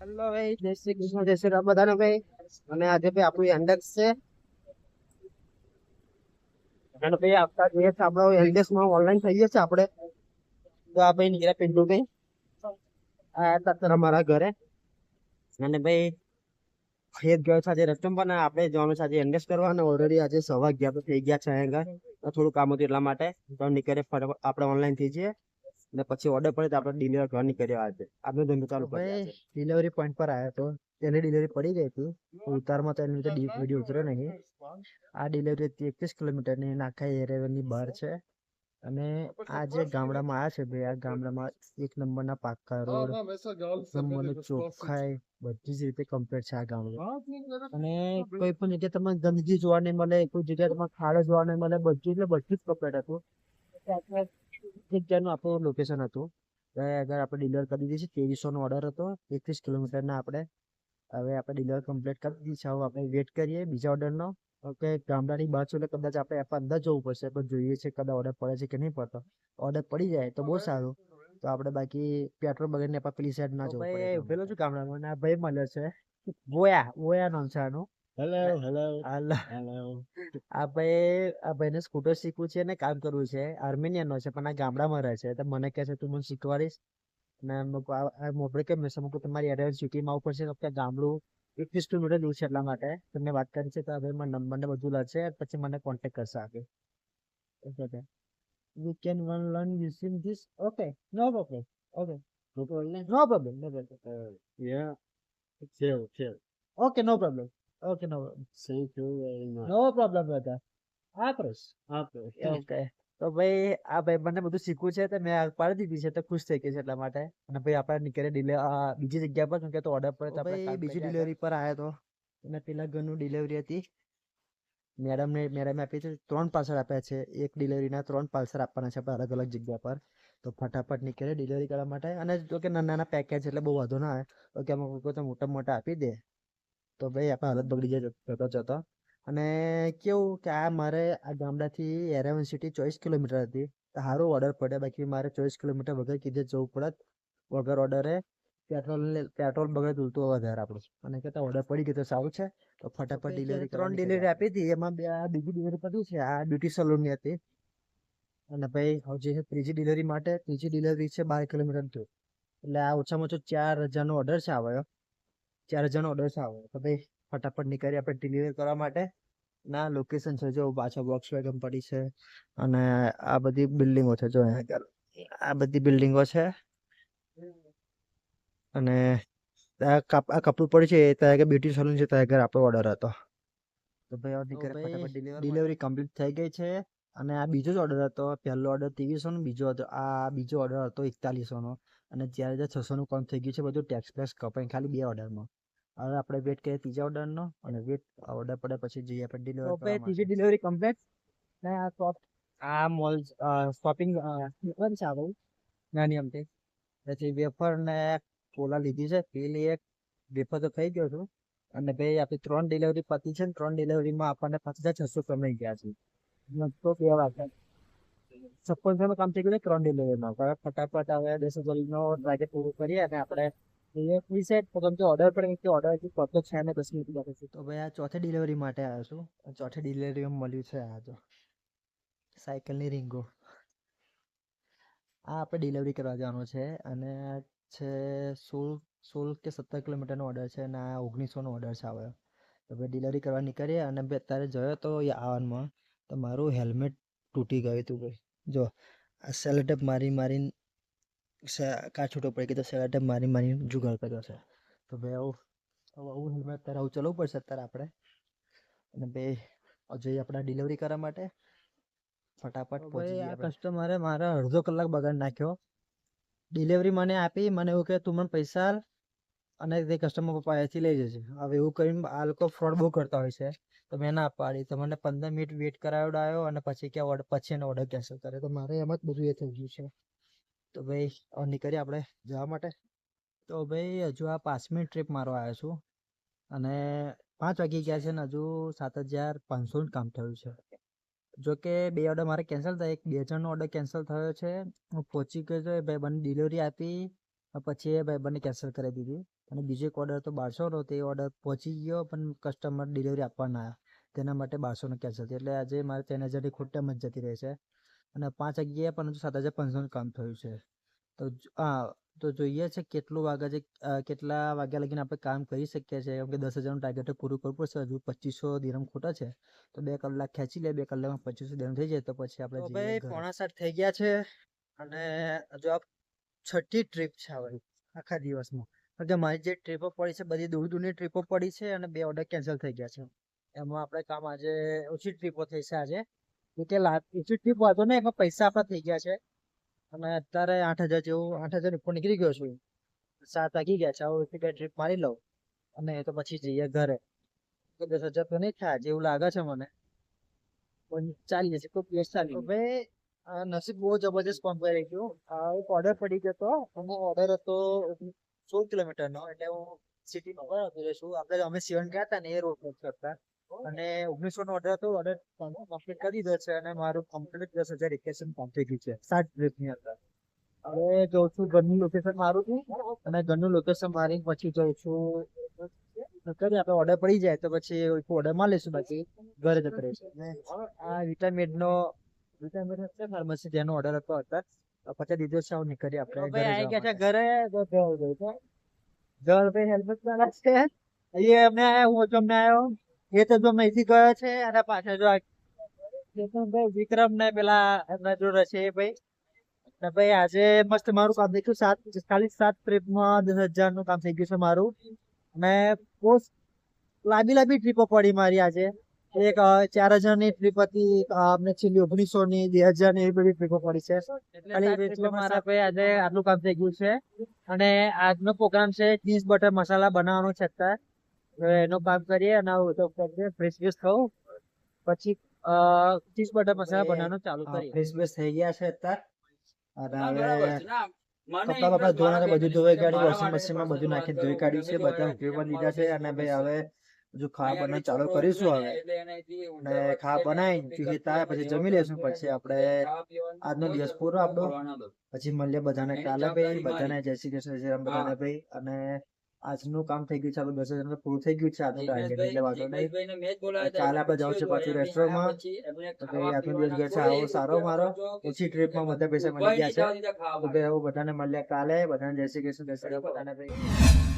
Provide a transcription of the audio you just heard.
Hello ભાઈ, જય શ્રી કૃષ્ણ, જય શ્રી રામ બધાને ભાઈ. અને આજે ભાઈ આપણું ઇન્ડેક્સ છે. અને ભાઈ આપતા જોઈએ છે આપણો ઇન્ડેક્સ માં ઓનલાઈન થઈ જશે આપણે. તો આ ભાઈ નીકળ્યા પિન્ટુ ભાઈ આ હતા અત્યારે અમારા ઘરે. અને ભાઈ ખેત ગયો છે આજે રસ્તો પણ આપણે જવાનું છે આજે ઇન્ડેક્સ કરવા. અને ઓલરેડી આજે 11:15 તો થઈ ગયા છે અહીંયા આગળ. થોડું કામ હતું એટલા માટે તો નીકળે આપણે ઓનલાઈન થઈ જઈએ. ને પછી ઓર્ડર પડે તો આપણે ડિલિવર કરવા નીકળ્યા આજે. આપણે ધંધો ચાલુ કરીએ ભાઈ આજે. ડિલિવરી પોઈન્ટ પર આવ્યો તો તેની ડિલિવરી પડી ગઈ હતી. ઉતારમાં તો એની રીતે વિડીયો ઉતર્યો નહીં. આ ડિલિવરી 31 કિલોમીટરની નાખા એરિયાની બહાર છે. અને આ જે ગામડામાં આવ્યા છે ભાઈ, આ ગામડામાં એક નંબરના પાક્કા રોડ, એક નંબરની ચોખ્ખાઈ, બધી જ રીતે કમ્પ્લીટ છે આ ગામડું. અને કોઈ પણ જગ્યાએ તમને ગંદકી જોવા નહીં મળે, કોઈ જગ્યાએ તમને ખાડો જોવા નહીં મળે, બધું એટલે બધું જ કમ્પ્લીટ હતું. જગ્યાનું આપણું લોકેશન હતું. આગળ આપણે ડિલિવર કરી દીધી છે. 2300 નો ઓર્ડર હતો, 31 કિલોમીટરના આપણે હવે આપણે ડિલિવર કમ્પ્લીટ કરી દીધી છે. હવે આપણે વેટ કરીએ બીજા ઓર્ડરનો. ઓકે, ગામડાની બહાર છું એટલે કદાચ આપણે એપ અંદર જવું પડશે, પણ જોઈએ છે કદાચ ઓર્ડર પડે છે કે નહીં પડતો. ઓર્ડર પડી જાય તો બહુ સારું. તો આપણે બાકી પેટ્રોલ બગડીને આપણે પેલી સાઈડ ના જવું પડે. પેલો શું ગામડામાં અને આ ભાઈ મળ્યો છે વોયા નામ છે આનું. હેલો હેલો હાલો. આ ભાઈને સ્કૂટર શીખવું છે ને કામ કરવું છે. આર્મેનિયન નો છે પણ આ ગામડામાં રહે છે. તો મને કહે છે તું મને શીખવાડીશ. અને મોકલે કે મેં સમું તમારી એડવાન્સ સિટીમાં આવવું પડશે તો ગામડું 21 કિલોમીટર દૂર છે એટલા માટે તમને વાત કરી છે. તો હવે મારા નંબર ને બધું લખશે પછી મને કોન્ટેક્ટ કરશે આગળ. Okay. We can one learn using this. Okay, no problem. Okay, no problem. No problem. No problem. Yeah, chill, chill. Okay, no problem. Okay, no problem. Thank you very much. No problem, brother. Apros. Apros. Okay. તો ભાઈ આ ભાઈ મને બધું શીખવું છે તો મેં આ પાડી દીધી છે તો ખુશ થઈ ગઈ છે એટલા માટે. અને ભાઈ આપણે નીકળે બીજી જગ્યા પર કેમ કે તો ઓર્ડર પર ભાઈ બીજી ડિલિવરી પર આવ્યો તો. અને પેલા ઘરનું ડિલિવરી હતી. મેડમે આપી છે 3 પાર્સલ આપ્યા છે. એક ડિલિવરીના 3 પાર્સલ આપવાના છે આપણે અલગ અલગ જગ્યા પર. તો ફટાફટ નીકળે ડિલિવરી કરવા માટે. અને જો કે નાના નાના પેકેજ એટલે બહુ વાંધો ના આવે. તો કે અમુક તો મોટા મોટા આપી દે તો ભાઈ આપણે હાલત બગડી જાય જતો જતો. અને કેવું કે આ મારે આ ગામડાથી એરાવન સિટી 24 કિલોમીટર હતી. તો સારું ઓર્ડર પડે. બાકી મારે 24 કિલોમીટર વગર કીધે જવું પડત. વગર ઓર્ડરે પેટ્રોલ બગડે દૂરતું વધારે આપણું. અને કહેતા ઓર્ડર પડી ગયો તો સારું છે. તો ફટાફટ ડિલિવરી 3 ડિલિવરી આપી હતી. એમાં બીજી ડિલિવરી પડી છે આ બ્યુટી સલૂનની હતી. અને ભાઈ હવે જે ત્રીજી ડિલિવરી માટે ત્રીજી ડિલિવરી છે 12 કિલોમીટર થયું. એટલે આ ઓછામાં ઓછો 4000 નો ઓર્ડર છે આવ્યો. 4000 નો ઓર્ડર છે આવ્યો. તો ભાઈ ફટાફટ નીકળી આપણે ડિલિવર કરવા માટે. ના લોકેશન છે જો પાછળ વોક્સવેગન પડી છે. અને આ બધી બિલ્ડિંગો છે જો અહીંયા આ બધી બિલ્ડિંગો છે. અને આ કપડું પડ્યું છે ત્યાં આગળ બ્યુટી સલૂન છે ત્યાં આગળ આપણો ઓર્ડર હતો. તો ભાઈ ડિલિવરી કમ્પ્લીટ થઈ ગઈ છે. અને આ બીજો જ ઓર્ડર હતો. પહેલો ઓર્ડર 2300 નો, બીજો ઓર્ડર હતો 4100 નો. અને 4600 નું કામ થઈ ગયું છે બધું ટેક્સ પ્લેક્સ કપાઈ ખાલી 2 ઓર્ડરમાં. હવે આપણે વેટ કરીએ ત્રીજા ઓર્ડરનો. અને ઓર્ડર પડે પછી જઈએ આપણે ડિલિવર કરવા માટે. ત્રીજી ડિલિવરી કમ્પ્લીટ. ને આ મોલ શોપિંગ બંધ છે આપણું નાની અમથી. પછી વેફર ને કોલા લીધી છે. પેલી એક વેફર તો થઈ ગયો છું. અને ભાઈ આપણી 3 ડિલિવરી પતી છે. 3 ડિલિવરીમાં આપણને 5600 કમાઈ ગયા છે. તો 2 વાગ્યા 5600 નું કામ થઈ ગયું 3 ડિલિવરીમાં. હવે ફટાફટ હવે 10,000 નો ટાર્ગેટ પૂરું કરીએ અને આપણે ઓર્ડર પણ ઓર્ડર હજી પતો છે ને 10 મિનિટ બાકી છે. તો ભાઈ આ ચોથી ડિલિવરી માટે આવ્યો છું. ચોથી ડિલિવરીમાં મળ્યું છે આ જો સાયકલની રીંગો. આ આપણે ડિલિવરી કરવા જવાનું છે. અને છે 16 કે 17 કિલોમીટરનો ઓર્ડર છે. અને આ 1900 નો ઓર્ડર છે આવ્યો. તો ભાઈ ડિલિવરી કરવા નીકળીએ. અને ભાઈ અત્યારે જોયો તો આવવામાં તો મારું હેલ્મેટ તૂટી ગયું હતું ભાઈ. જો આ સેલોટેપ મારીને કાચૂટો પડી ગયો. તો સેલોટેપ મારીને જુગાડ કર્યો છે. તો ભાઈ આવું હેલ્મેટ અત્યારે આવું ચલાવવું પડશે અત્યારે આપણે. અને ભાઈ જઈએ આપણે ડિલિવરી કરવા માટે ફટાફટ પહોંચી જઈએ. આ કસ્ટમરે મારા અડધો કલાક બગાડ નાખ્યો. ડિલિવરી મને આપી. મને એવું કે તું મને પૈસા આલ અને તે કસ્ટમર પપ્પા અહીંયાથી લઈ જશે. હવે એવું કરીને આ લોકો ફ્રોડ બહુ કરતા હોય છે. તો મેં ના પાડી. તો મને 15 મિનિટ વેટ કરાવડાયો. અને પછી કે પછી એનો ઓર્ડર કેન્સલ કરે. તો મારે એમ જ બધું એ થઈ ગયું છે. તો ભાઈ હવે નીકળીએ આપણે જવા માટે. તો ભાઈ હજુ આ 5મી ટ્રીપ મારો આવ્યો છું. અને 5 વાગી ગયા છે ને હજુ 7500 નું કામ થયું છે. જો કે 2 ઓર્ડર મારે કેન્સલ થયા. એક 2 જણનો ઓર્ડર કેન્સલ થયો છે. હું પહોંચી ગયો છે ભાઈ. મને ડિલિવરી આપી પછી એ ભાઈ બંને કેન્સલ કરી દીધી અને બીજો એક ઓર્ડર તો 1200 નો, તે ઓર્ડર પહોંચી ગયો પણ કસ્ટમર ડિલિવરી આપવા ના આવ્યા, તેના માટે 1200 નો કેન્સલ થયો. એટલે આજે મારે 3000 ખોટામ જ જતી રહે છે અને 5 વાગ્યે પરંતુ 7500 નું કામ થયું છે. તો તો જોઈએ છે કેટલું વાગે છે, કેટલા વાગ્યા લગીને આપણે કામ કરી શકીએ છીએ, કેમ કે 10,000 નું ટાર્ગેટ પૂરું કરવું પડશે. હજુ 2500 દિરહમ ખોટા છે, તો 2 કલાક ખેંચી લે, 2 કલાકમાં 2500 દિરહમ થઈ જાય તો પછી આપણે ભાઈ જઈએ ઘરે. 6:45 થઈ ગયા છે અને હજુ આ છઠ્ઠી ટ્રીપ છે હવે આખા દિવસમાં. કારણ કે મારી જે ટ્રીપો પડી છે બધી દૂર દૂરની ટ્રીપો પડી છે અને 2 ઓર્ડર કેન્સલ થઈ ગયા છે. એમાં આપણે કામ આજે ઓછી ટ્રીપો થઈ છે આજે, કે ઓછી ટ્રીપ વાંધો નહીં, એમાં પૈસા આપણા થઈ ગયા છે અને અત્યારે 8,000 જેવું 8,000 ઉપર નીકળી ગયો છું. 7 વાગી ગયા છે, હવે બે ટ્રીપ મારી લઉં અને તો પછી જઈએ ઘરે. તો 10,000 તો નહીં થાય જેવું લાગે છે મને, પણ ચાલી જશે, કોઈ દિવસ ચાલી. ભાઈ નસીબ બહુ જબરજસ્ત કોમ કરી ગયું. એક ઓર્ડર પડી ગયો હતો, એનો ઓર્ડર હતો 16 કિલોમીટરનો, એટલે હું સિટીમાં બરાબર છું. આપણે અમે સિવન ગયા હતા ને એ રોડ પર કરતા, અને 1900 નો ઓર્ડર હતો. ઓર્ડર કમ્પ્લીટ કરી દીધો છે અને મારું કમ્પ્લીટ 10,000 ઇક્વેશન કમ્પ્લીટ થઈ ગયું છે 7 ટ્રીપની અંદર. હવે જઉં છું ઘરનું લોકેશન મારું છું અને ઘરનું લોકેશન મારી પછી જઉં છું કરી. આપણે ઓર્ડર પડી જાય તો પછી ઓર્ડર માં લઈશું, બાકી ઘરે જતો રહીશું. આ વિટામિન નો ફાર્મસી જેનો ઓર્ડર હતો અત્યારે 50 દીધો છે. આવું નીકળી આપણે ઘરે આવી ગયા છે. ઘરે ઘર ભાઈ હેલ્મેટ વાળા છે. અહીંયા અમને આવ્યા, હું તમને આવ્યો, એ તો જો અહીંથી ગયો છે અને પાછળ જો ભાઈ વિક્રમ ને પેલા એમના જોડે છે એ ભાઈ. ને ભાઈ આજે મસ્ત મારું કામ થઈ ગયું. ખાલી 7 ટ્રીપમાં 10,000 નું કામ થઈ ગયું છે મારું. અને બહુ લાંબી ટ્રીપો પડી મારી આજે. એક 4,000 ની ટ્રીપ હતી, આપણે છેલ્લી 1900 ની 2,000 ની એવી બધી ટ્રીપો પડી છે. ખાલી મારા ભાઈ આજે આટલું કામ થઈ ગયું છે. અને આજનો પ્રોગ્રામ છે ચીઝ બટર મસાલા બનાવવાનો છે અત્યારે. એનું કામ કરીએ અને ફ્રેશ વેશ થવું પછી ચીઝ બટર મસાલા બનાવવાનું ચાલુ કરીએ. ફ્રેશ વેશ થઈ ગયા છે અત્યારે. અને હવે કપડા બપડા ધોવાના બધું ધોઈ કાઢ્યું, વોશિંગ મશીનમાં બધું નાખી ધોઈ કાઢ્યું છે, બધા ઉપયોગમાં લીધા છે. અને ભાઈ હવે હજુ ખાવા બનાવવાનું ચાલુ કરીશું. હવે અને ખાવા બનાવીને ચૂહી થાય પછી જમી લેશું. પછી આપણે આજનો દિવસ પૂરો આપણો. પછી મળીએ બધાને કાલે ભાઈ. બધાને જય શ્રી કૃષ્ણ, જય રામ બધાને ભાઈ. અને આજનું કામ થઈ ગયું છે, આપણે 10,000 પૂરું થઈ ગયું છે આજનું ટાર્ગેટ, એટલે વાંધો નહીં. કાલે આપણે જવું છે પાછું રેસ્ટોરન્ટમાં. તો ભાઈ આજનો દિવસ ગયો છે આવો સારો મારો. ઓછી ટ્રીપમાં બધા પૈસા મળી ગયા છે. તો ભાઈ આવું બધાને મળ્યા કાલે. બધાને જય શ્રી કૃષ્ણ, જય શ્રી રામ બધાને ભાઈ.